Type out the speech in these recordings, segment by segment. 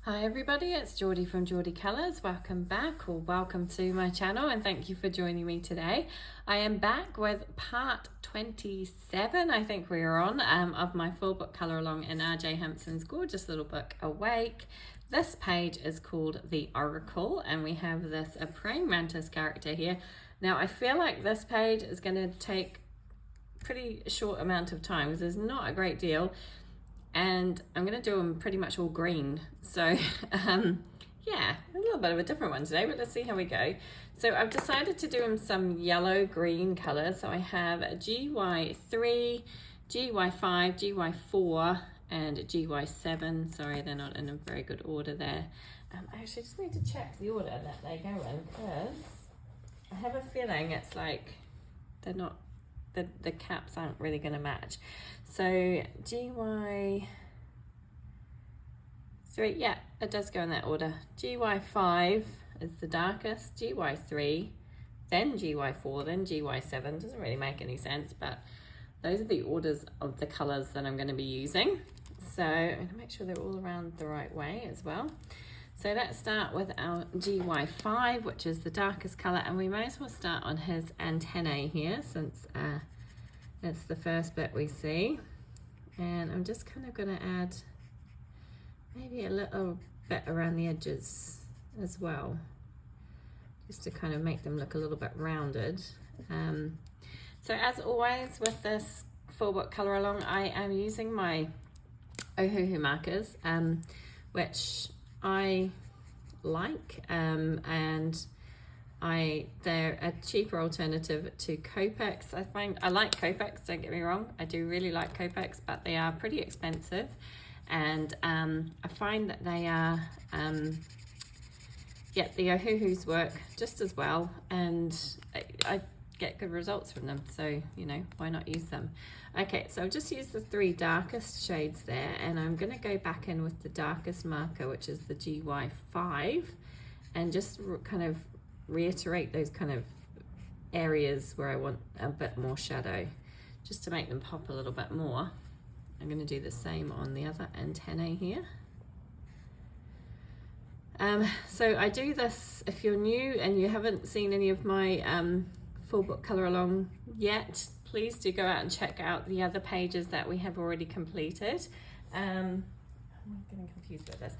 Hi everybody, it's Geordie from Geordie Colours. Welcome back, or welcome to my channel, and thank you for joining me today. I am back with part 27, I think we are on, of my full book colour along in R.J. Hampson's gorgeous little book, Awake. This page is called The Oracle, and we have this a praying mantis character here. Now I feel like this page is going to take a pretty short amount of time because there's not a great deal. And I'm going to do them pretty much all green. So yeah, a little bit of a different one today, but let's see how we go. So I've decided to do them some yellow green colours. So I have a GY3, GY5, GY4 and GY7. Sorry, they're not in a very good order there. I actually just need to check the order that they go in, because I have a feeling it's like they're not, the caps aren't really going to match. So GY3, yeah, it does go in that order. GY5 is the darkest, GY3, then GY4, then GY7. Doesn't really make any sense, but those are the orders of the colours that I'm going to be using. So I'm going to make sure they're all around the right way as well. So let's start with our GY5, which is the darkest colour, and we may as well start on his antennae here, since it's the first bit we see. And I'm just kind of going to add maybe a little bit around the edges as well, just to kind of make them look a little bit rounded. So as always with this full book colour along, I am using my Ohuhu markers, which I like, and they're a cheaper alternative to Copics. I like Copics, don't get me wrong, I do really like Copics, but they are pretty expensive, and I find that they are yeah, the Ohuhus work just as well, and I get good results from them, so you know, why not use them. Okay, so I've just used the three darkest shades there, and I'm going to go back in with the darkest marker, which is the GY5, and just kind of reiterate those kind of areas where I want a bit more shadow, just to make them pop a little bit more. I'm going to do the same on the other antennae here. So I do this, if you're new and you haven't seen any of my full book colour along yet, please do go out and check out the other pages that we have already completed. I'm getting confused with this.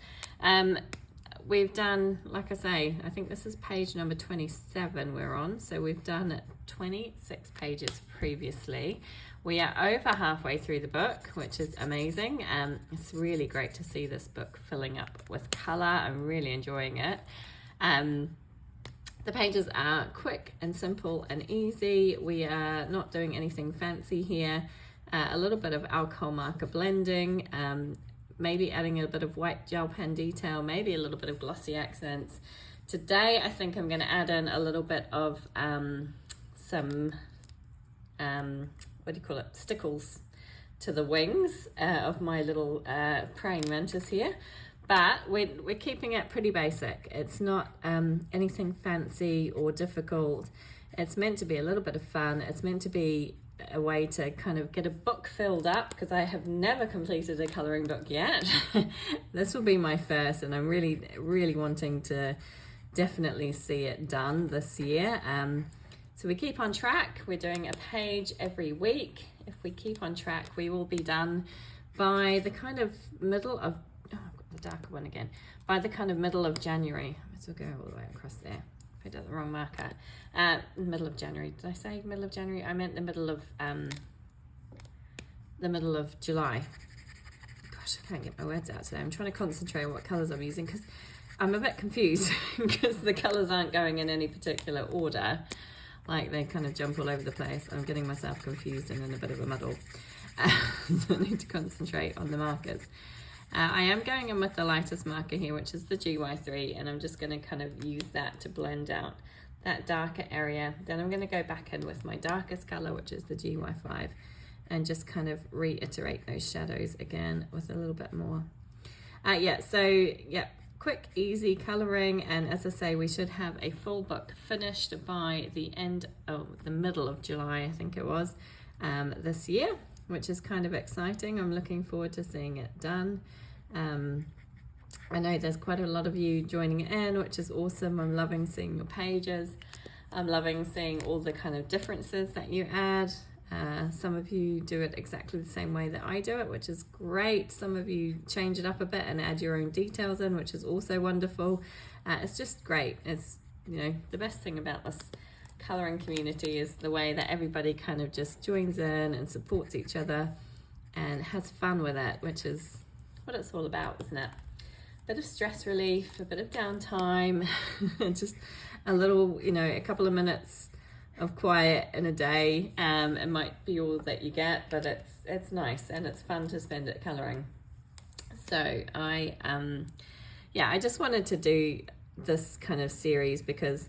We've done, like I say, I think this is page number 27 we're on, so we've done 26 pages previously. We are over halfway through the book, which is amazing. It's really great to see this book filling up with colour. I'm really enjoying it. The pages are quick and simple and easy. We are not doing anything fancy here. A little bit of alcohol marker blending, maybe adding a bit of white gel pen detail, maybe a little bit of glossy accents. Today I think I'm going to add in a little bit of some what do you call it, stickles to the wings of my little praying mantis here. But we're keeping it pretty basic. It's not anything fancy or difficult. It's meant to be a little bit of fun. It's meant to be a way to kind of get a book filled up, because I have never completed a colouring book yet. This will be my first, and I'm really wanting to definitely see it done this year. So we keep on track. We're doing a page every week. If we keep on track, we will be done by the kind of middle of, oh, I've got the darker one again, by the kind of middle of January. I might as well go all the way across there. I did the wrong marker. Middle of January. Did I say middle of January? I meant the middle of July. Gosh, I can't get my words out today. I'm trying to concentrate on what colours I'm using, because I'm a bit confused because the colours aren't going in any particular order. Like, they kind of jump all over the place. I'm getting myself confused and in a bit of a muddle. So I need to concentrate on the markers. I am going in with the lightest marker here, which is the GY3, and I'm just going to kind of use that to blend out that darker area. Then I'm going to go back in with my darkest colour, which is the GY5, and just kind of reiterate those shadows again with a little bit more. Quick, easy colouring, and as I say, we should have a full book finished by the middle of July, I think it was, this year, which is kind of exciting. I'm looking forward to seeing it done. I know there's quite a lot of you joining in, which is awesome. I'm loving seeing your pages. I'm loving seeing all the kind of differences that you add. Some of you do it exactly the same way that I do it, which is great. Some of you change it up a bit and add your own details in, which is also wonderful. It's just great. It's, you know, the best thing about this colouring community is the way that everybody kind of just joins in and supports each other and has fun with it, which is what it's all about, isn't it? A bit of stress relief, a bit of downtime, just a little, you know, a couple of minutes of quiet in a day. It might be all that you get, but it's nice and it's fun to spend it colouring. So I just wanted to do this kind of series because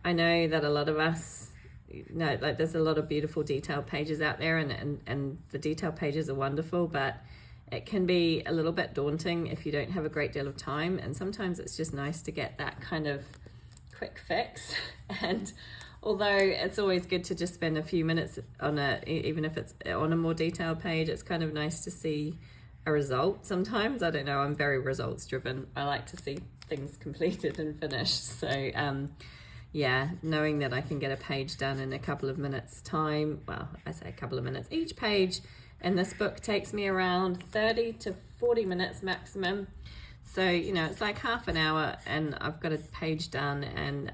I know that a lot of us, you know, like there's a lot of beautiful detailed pages out there, and the detailed pages are wonderful, but it can be a little bit daunting if you don't have a great deal of time, and sometimes it's just nice to get that kind of quick fix. And although it's always good to just spend a few minutes on even if it's on a more detailed page, it's kind of nice to see a result sometimes. I don't know, I'm very results driven. I like to see things completed and finished. So yeah, knowing that I can get a page done in a couple of minutes time, well, I say a couple of minutes, each page in this book takes me around 30 to 40 minutes maximum. So, you know, it's like half an hour and I've got a page done, and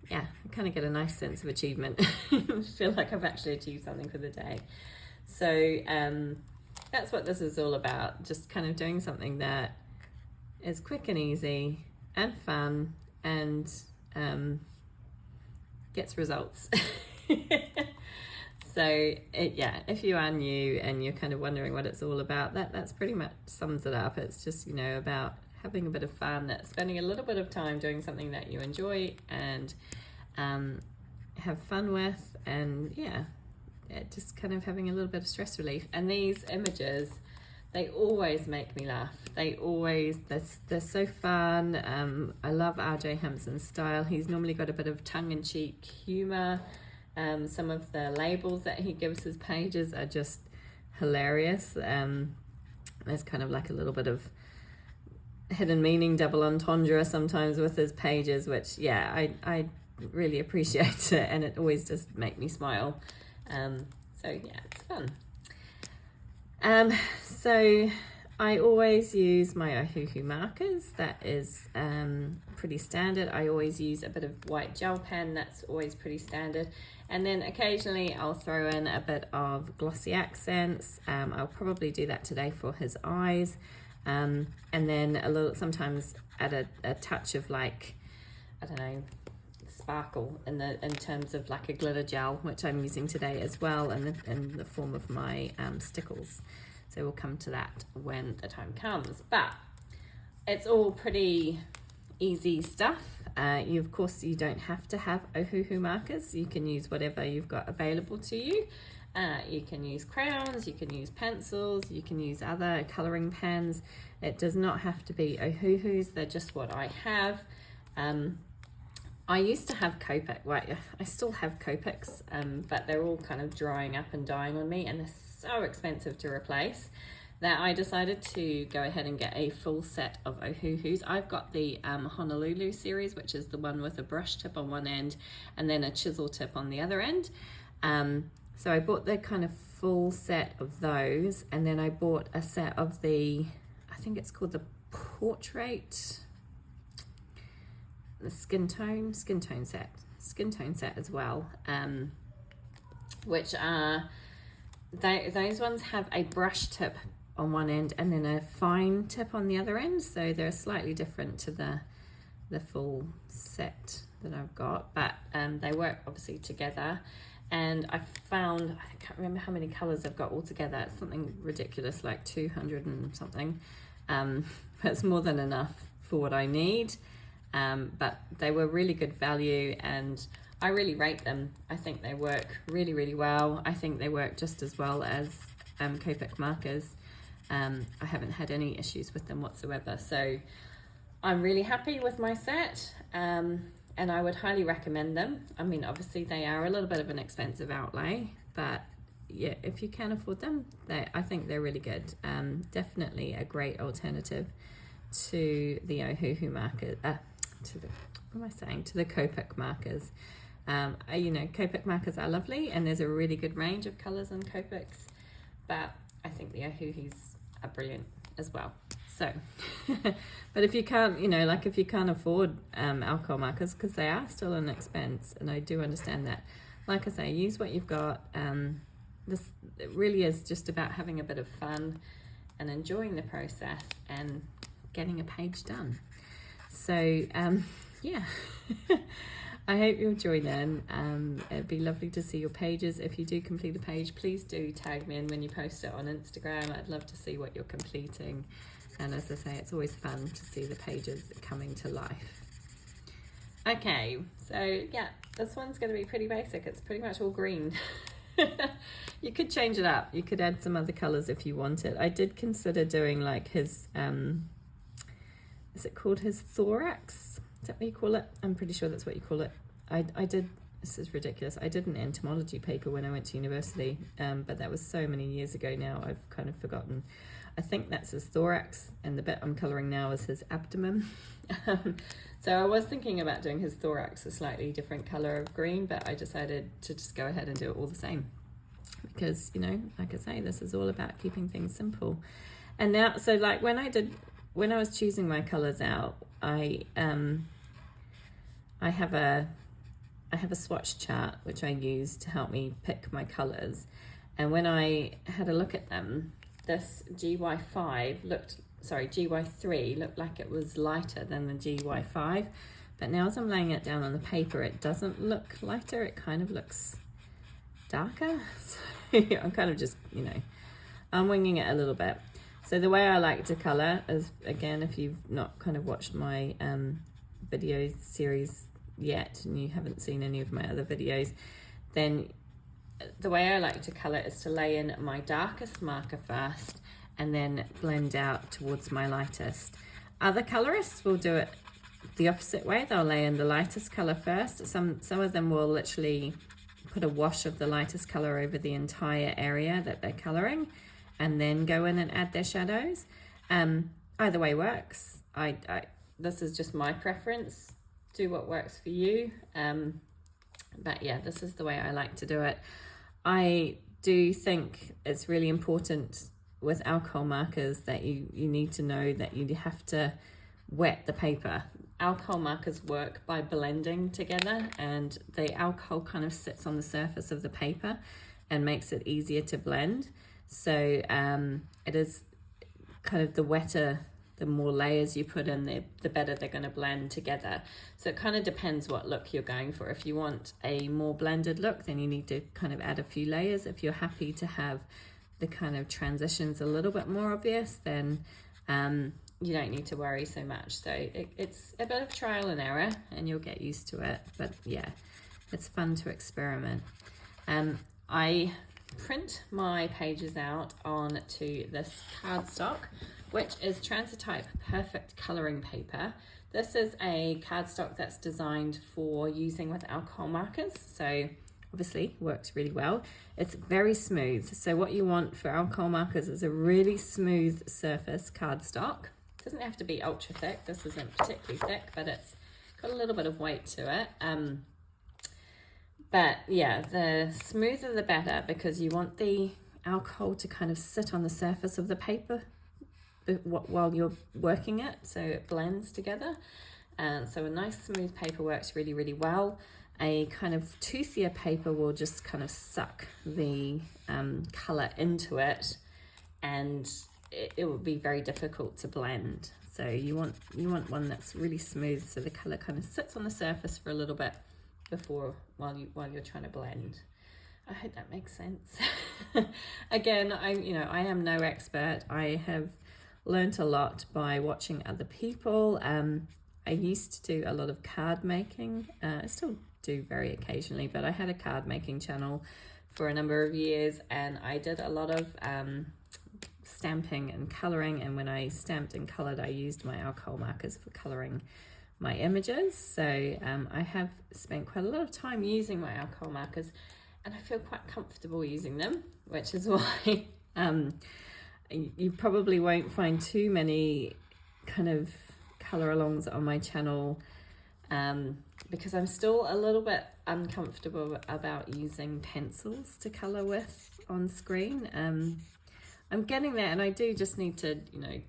yeah, I kind of get a nice sense of achievement. I feel like I've actually achieved something for the day. So that's what this is all about, just kind of doing something that is quick and easy and fun and gets results. So if you are new and you're kind of wondering what it's all about, that's pretty much sums it up. It's just, you know, about having a bit of fun, spending a little bit of time doing something that you enjoy and have fun with, and just kind of having a little bit of stress relief. And these images, they always make me laugh. They're so fun. I love RJ Hampson's style. He's normally got a bit of tongue-in-cheek humor. Some of the labels that he gives his pages are just hilarious. There's kind of like a little bit of hidden meaning, double entendre sometimes with his pages, which I really appreciate it, and it always just make me smile. So yeah, it's fun. So I always use my Ohuhu markers. That is pretty standard. I always use a bit of white gel pen. That's always pretty standard. And then occasionally I'll throw in a bit of glossy accents. I'll probably do that today for his eyes. And then sometimes add a touch of, like, I don't know, sparkle in terms of like a glitter gel, which I'm using today as well, in the form of my stickles. So we'll come to that when the time comes. But it's all pretty easy stuff. Of course, you don't have to have Ohuhu markers. You can use whatever you've got available to you. You can use crayons, you can use pencils, you can use other colouring pens. It does not have to be Ohuhus. They're just what I have. I used to have Copic. Well, I still have Copics, but they're all kind of drying up and dying on me, and they're so expensive to replace that I decided to go ahead and get a full set of Ohuhus. I've got the Honolulu Series, which is the one with a brush tip on one end and then a chisel tip on the other end. So I bought the kind of full set of those, and then I bought a set of I think it's called the Portrait, the skin tone set as well, which are, those ones have a brush tip on one end and then a fine tip on the other end, so they're slightly different to the full set that I've got, but they work obviously together. And I found, I can't remember how many colors I've got all together. It's something ridiculous, like 200 and something. It's more than enough for what I need. But they were really good value, and I really rate them. I think they work really, really well. I think they work just as well as Copic markers. I haven't had any issues with them whatsoever. So I'm really happy with my set. And I would highly recommend them. I mean, obviously they are a little bit of an expensive outlay, but yeah, if you can afford them, I think they're really good. Definitely a great alternative to the Ohuhu markers, to the Copic markers. You know, Copic markers are lovely, and there's a really good range of colours on Copics, but I think the Ohuhus are brilliant as well. So, but if you can't, you know, like if you can't afford alcohol markers, because they are still an expense, and I do understand that, like I say, use what you've got. This it really is just about having a bit of fun and enjoying the process and getting a page done. So yeah, I hope you'll join in. It'd be lovely to see your pages. If you do complete a page, please do tag me in when you post it on Instagram. I'd love to see what you're completing. And as I say, it's always fun to see the pages coming to life. Okay, so yeah, this one's going to be pretty basic. It's pretty much all green. You could change it up. You could add some other colours if you wanted. I did consider doing like his, is it called his thorax? Is that what you call it? I'm pretty sure that's what you call it. I did, this is ridiculous. I did an entomology paper when I went to university, but that was so many years ago now, I've kind of forgotten. I think that's his thorax, and the bit I'm colouring now is his abdomen. So I was thinking about doing his thorax a slightly different colour of green, but I decided to just go ahead and do it all the same. Because, you know, like I say, this is all about keeping things simple. And now, so like when I was choosing my colours out, I have a swatch chart which I use to help me pick my colours. And when I had a look at them, this GY3 looked like it was lighter than the GY5, but now as I'm laying it down on the paper, it doesn't look lighter, it kind of looks darker. So I'm kind of just, you know, I'm winging it a little bit. So the way I like to colour is, again, if you've not kind of watched my video series yet and you haven't seen any of my other videos, then the way I like to colour is to lay in my darkest marker first and then blend out towards my lightest. Other colourists will do it the opposite way. They'll lay in the lightest colour first. Some of them will literally put a wash of the lightest colour over the entire area that they're colouring and then go in and add their shadows. Either way works. This is just my preference. Do what works for you. But yeah, this is the way I like to do it. I do think it's really important with alcohol markers that you need to know that you have to wet the paper. Alcohol markers work by blending together, and the alcohol kind of sits on the surface of the paper and makes it easier to blend. So it is kind of the wetter, the more layers you put in, the better they're going to blend together. So it kind of depends what look you're going for. If you want a more blended look, then you need to kind of add a few layers. If you're happy to have the kind of transitions a little bit more obvious, then you don't need to worry so much. So it's a bit of trial and error, and you'll get used to it. But yeah, it's fun to experiment. I print my pages out onto this cardstock, which is Transitotype Perfect Colouring Paper. This is a cardstock that's designed for using with alcohol markers, so obviously works really well. It's very smooth, so what you want for alcohol markers is a really smooth surface cardstock. It doesn't have to be ultra thick. This isn't particularly thick, but it's got a little bit of weight to it. But yeah, the smoother the better, because you want the alcohol to kind of sit on the surface of the paper while you're working it, so it blends together. So a nice smooth paper works really, really well. A kind of toothier paper will just kind of suck the colour into it, and it will be very difficult to blend. So you want one that's really smooth, so the colour kind of sits on the surface for a little bit while you're trying to blend. I hope that makes sense. Again, I am no expert. I have learnt a lot by watching other people. I used to do a lot of card making. I still do very occasionally, but I had a card making channel for a number of years, and I did a lot of stamping and colouring, and when I stamped and coloured, I used my alcohol markers for colouring my images. So I have spent quite a lot of time using my alcohol markers, and I feel quite comfortable using them, which is why you probably won't find too many kind of color alongs on my channel, because I'm still a little bit uncomfortable about using pencils to color with on screen. I'm getting there, and I do just need to, you know,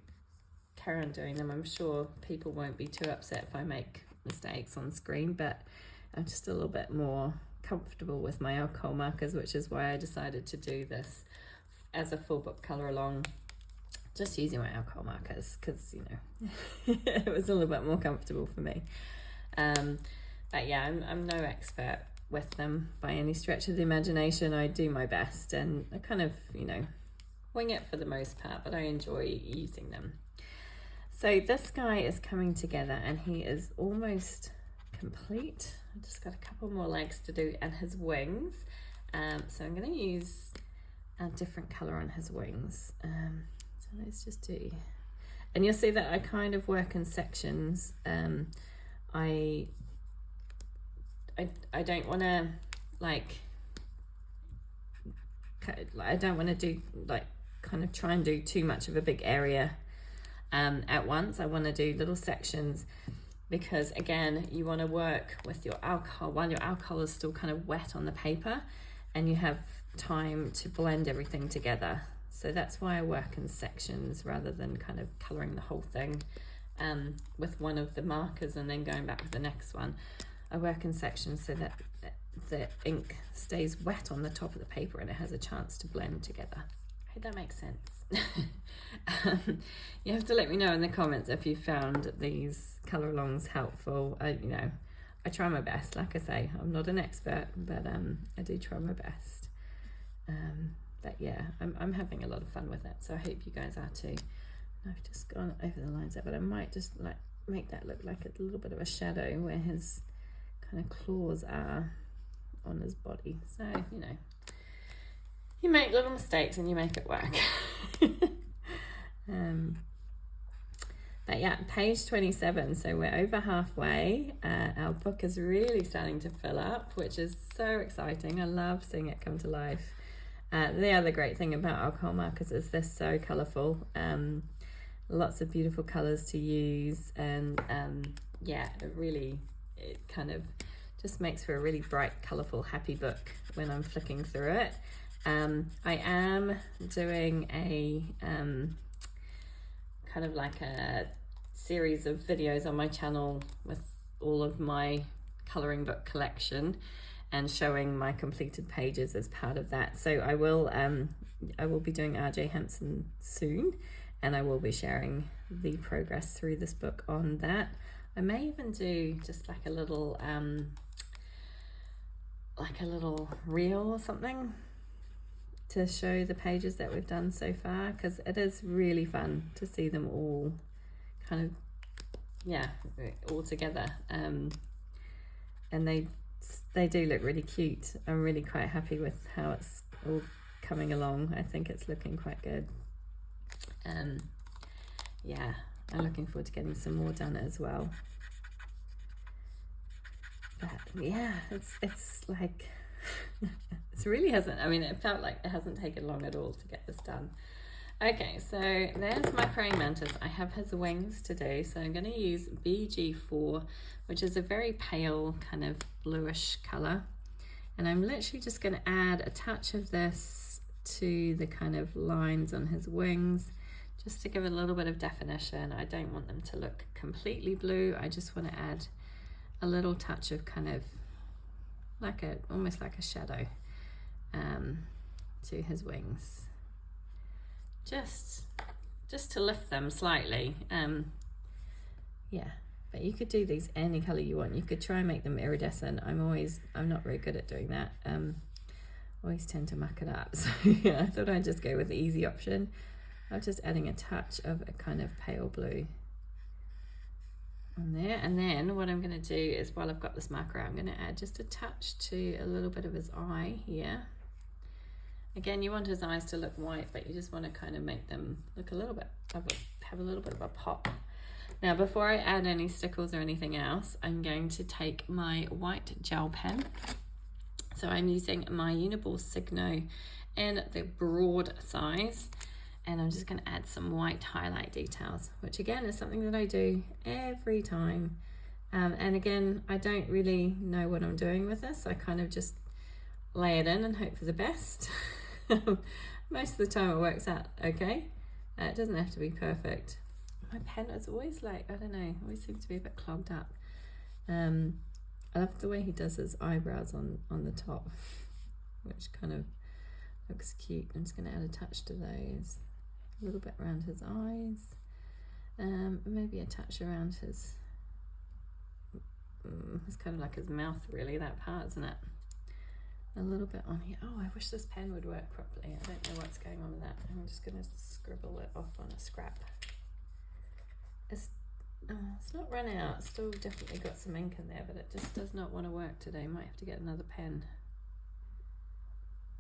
carry on doing them. I'm sure people won't be too upset if I make mistakes on screen, but I'm just a little bit more comfortable with my alcohol markers, which is why I decided to do this as a full book color along, just using my alcohol markers, because, you know, it was a little bit more comfortable for me. But yeah, I'm no expert with them by any stretch of the imagination. I do my best, and I kind of, you know, wing it for the most part, but I enjoy using them. So this guy is coming together, and he is almost complete. I've just got a couple more legs to do, and his wings. So I'm going to use a different color on his wings. So let's just do, and you'll see that I kind of work in sections. I don't want to I don't want to do kind of try and do too much of a big area at once. I want to do little sections, because again, you want to work with your alcohol while your alcohol is still kind of wet on the paper, and you have time to blend everything together. So that's why I work in sections rather than kind of coloring the whole thing with one of the markers and then going back with the next one. I work in sections so that the ink stays wet on the top of the paper and it has a chance to blend together. I hope that makes sense. You have to let me know in the comments if you found these color alongs helpful. I try my best. Like I say, I'm not an expert, but I do try my best. But yeah, I'm having a lot of fun with it, so I hope you guys are too. I've just gone over the lines there, but I might just make that look like a little bit of a shadow where his kind of claws are on his body. So, you know, you make little mistakes and you make it work. But yeah, page 27, so we're over halfway. Our book is really starting to fill up, which is so exciting. I love seeing it come to life. The other great thing about alcohol markers is they're so colourful. Lots of beautiful colours to use, and yeah, it kind of just makes for a really bright, colourful, happy book when I'm flicking through it. I am doing a kind of like a series of videos on my channel with all of my colouring book collection and showing my completed pages as part of that. So I will be doing RJ Hampson soon, and I will be sharing the progress through this book on that. I may even do just like a little reel or something to show the pages that we've done so far, because it is really fun to see them all kind of, yeah, all together. And they do look really cute. I'm really quite happy with how it's all coming along. I think it's looking quite good. Yeah, I'm looking forward to getting some more done as well. But yeah, it's like it really hasn't, I mean, it felt like it hasn't taken long at all to get this done. Okay, so there's my praying mantis. I have his wings to do, so I'm going to use BG4, which is a very pale kind of bluish colour, and I'm literally just going to add a touch of this to the kind of lines on his wings, just to give it a little bit of definition. I don't want them to look completely blue. I just want to add a little touch of kind of like almost like a shadow to his wings, just to lift them slightly. Yeah, but you could do these any color you want. You could try and make them iridescent. I'm not very good at doing that. Always tend to muck it up. So yeah, I thought I'd just go with the easy option. I'm just adding a touch of a kind of pale blue on there, and then what I'm going to do is, while I've got this marker out, I'm going to add just a touch to a little bit of his eye here. Again, you want his eyes to look white, but you just want to kind of make them look a little bit have a little bit of a pop. Now, before I add any stickles or anything else, I'm going to take my white gel pen. So I'm using my Uniball Signo in the broad size, And I'm just going to add some white highlight details, which again is something that I do every time. And again, I don't really know what I'm doing with this. I kind of just lay it in and hope for the best. Most of the time it works out okay. It doesn't have to be perfect. My pen is always like, I don't know, always seems to be a bit clogged up. I love the way he does his eyebrows on the top, which kind of looks cute. I'm just going to add a touch to those. A little bit around his eyes. Maybe a touch around his, it's kind of like his mouth really, that part, isn't it? A little bit on here. Oh, I wish this pen would work properly. I don't know what's going on with that. I'm just going to scribble it off on a scrap. It's not run out. Still definitely got some ink in there, but it just does not want to work today. Might have to get another pen.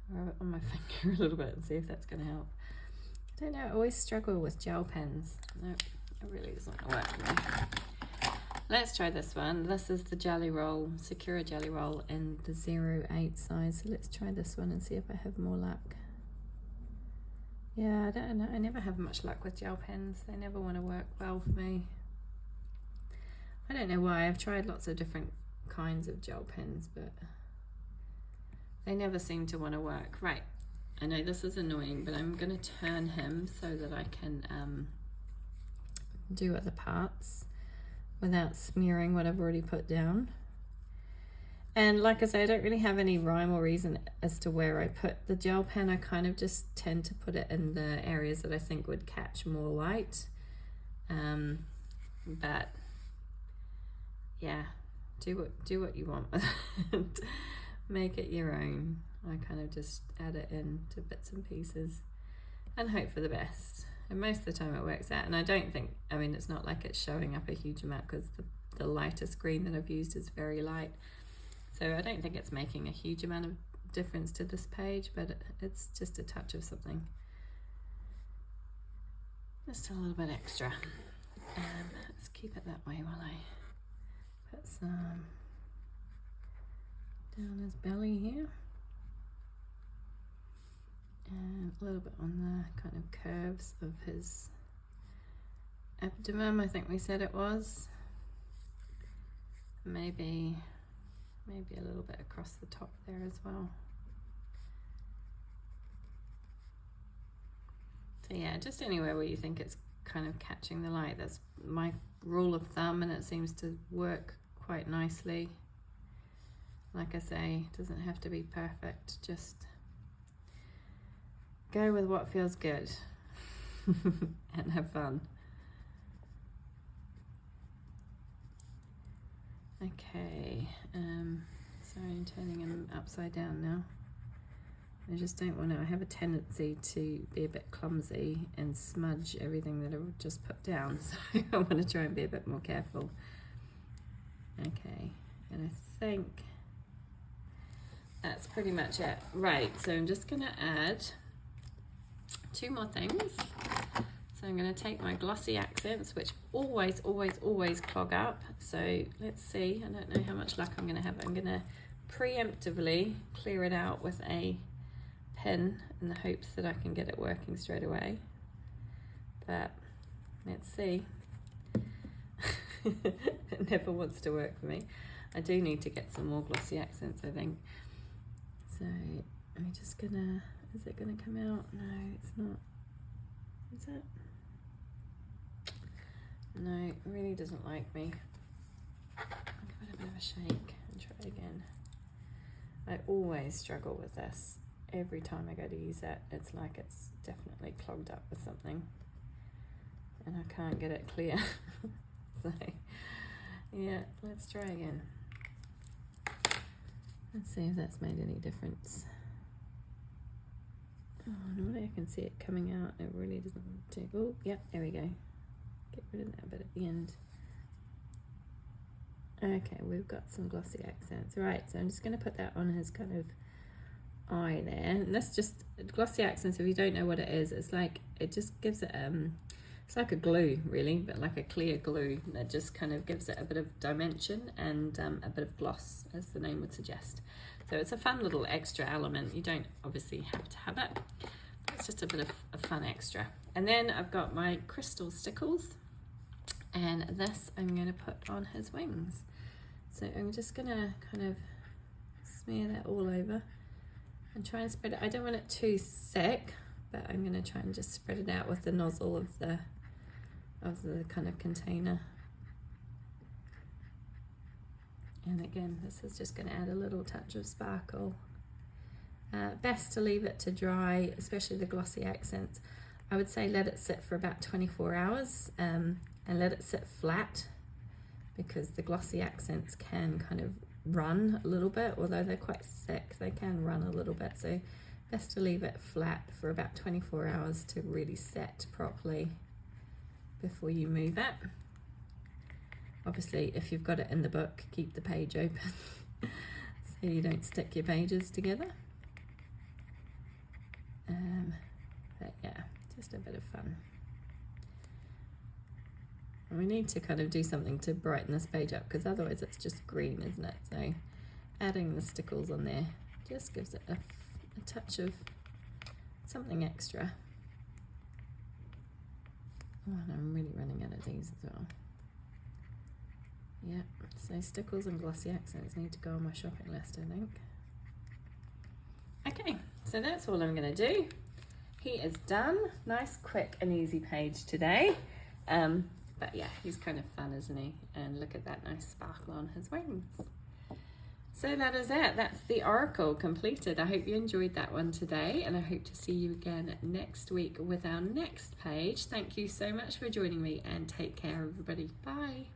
Rub it on my finger a little bit and see if that's going to help. I don't know, I always struggle with gel pens. No, it really doesn't want to work for me. Let's try this one. This is the Jelly Roll, Sakura Jelly Roll in the 08 size. So let's try this one and see if I have more luck. Yeah, I don't know. I never have much luck with gel pens. They never want to work well for me. I don't know why. I've tried lots of different kinds of gel pens, but they never seem to want to work. Right. I know this is annoying, but I'm going to turn him so that I can do other parts without smearing what I've already put down. And like I say, I don't really have any rhyme or reason as to where I put the gel pen. I kind of just tend to put it in the areas that I think would catch more light. But yeah, do what you want with it. Make it your own. I kind of just add it in to bits and pieces and hope for the best. And most of the time it works out. And I don't think, I mean, it's not like it's showing up a huge amount because the lightest green that I've used is very light. So I don't think it's making a huge amount of difference to this page, but it's just a touch of something. Just a little bit extra. Let's keep it that way while I put some down his belly here. And a little bit on the kind of curves of his abdomen, I think we said it was. Maybe a little bit across the top there as well. So yeah, just anywhere where you think it's kind of catching the light. That's my rule of thumb, and it seems to work quite nicely. Like I say, it doesn't have to be perfect, just go with what feels good and have fun. Okay, sorry, I'm turning him upside down now. I just don't want to, I have a tendency to be a bit clumsy and smudge everything that I've just put down, so I want to try and be a bit more careful. Okay, and I think that's pretty much it. Right, so I'm just going to add two more things. So I'm going to take my glossy accents, which always clog up. So let's see, I don't know how much luck I'm going to have. I'm going to preemptively clear it out with a pen in the hopes that I can get it working straight away. But let's see. It never wants to work for me. I do need to get some more glossy accents, I think. So I'm just gonna, is it gonna come out? No, it's not. Is it? No, it really doesn't like me. I'll give it a bit of a shake and try again. I always struggle with this. Every time I go to use it, it's like it's definitely clogged up with something. And I can't get it clear. So, yeah, let's try again. Let's see if that's made any difference. Oh, normally I can see it coming out. It really doesn't want to. Oh, yep, there we go. Get rid of that bit at the end. Okay, we've got some glossy accents. Right, so I'm just going to put that on his kind of eye there. And that's just, glossy accents, if you don't know what it is, it's like, it just gives it, it's like a glue really, but like a clear glue that just kind of gives it a bit of dimension and a bit of gloss, as the name would suggest. So it's a fun little extra element. You don't obviously have to have it. it's just a bit of a fun extra. And then I've got my crystal stickles, and this I'm going to put on his wings. So I'm just going to kind of smear that all over and try and spread it. I don't want it too thick, but I'm going to try and just spread it out with the nozzle of the kind of container. And again, this is just going to add a little touch of sparkle. Best to leave it to dry, especially the glossy accents. I would say let it sit for about 24 hours and let it sit flat, because the glossy accents can kind of run a little bit, although they're quite thick, they can run a little bit. So best to leave it flat for about 24 hours to really set properly before you move it. Obviously, if you've got it in the book, keep the page open so you don't stick your pages together. But yeah, just a bit of fun. And we need to kind of do something to brighten this page up, because otherwise it's just green, isn't it? So adding the stickles on there just gives it a touch of something extra. Oh, and I'm really running out of these as well. Yeah, so stickles and glossy accents need to go on my shopping list, I think. Okay, so that's all I'm going to do. He is done. Nice, quick and easy page today. But yeah, he's kind of fun, isn't he? And look at that nice sparkle on his wings. So that is it. That's the oracle completed. I hope you enjoyed that one today, and I hope to see you again next week with our next page. Thank you so much for joining me, and take care, everybody. Bye.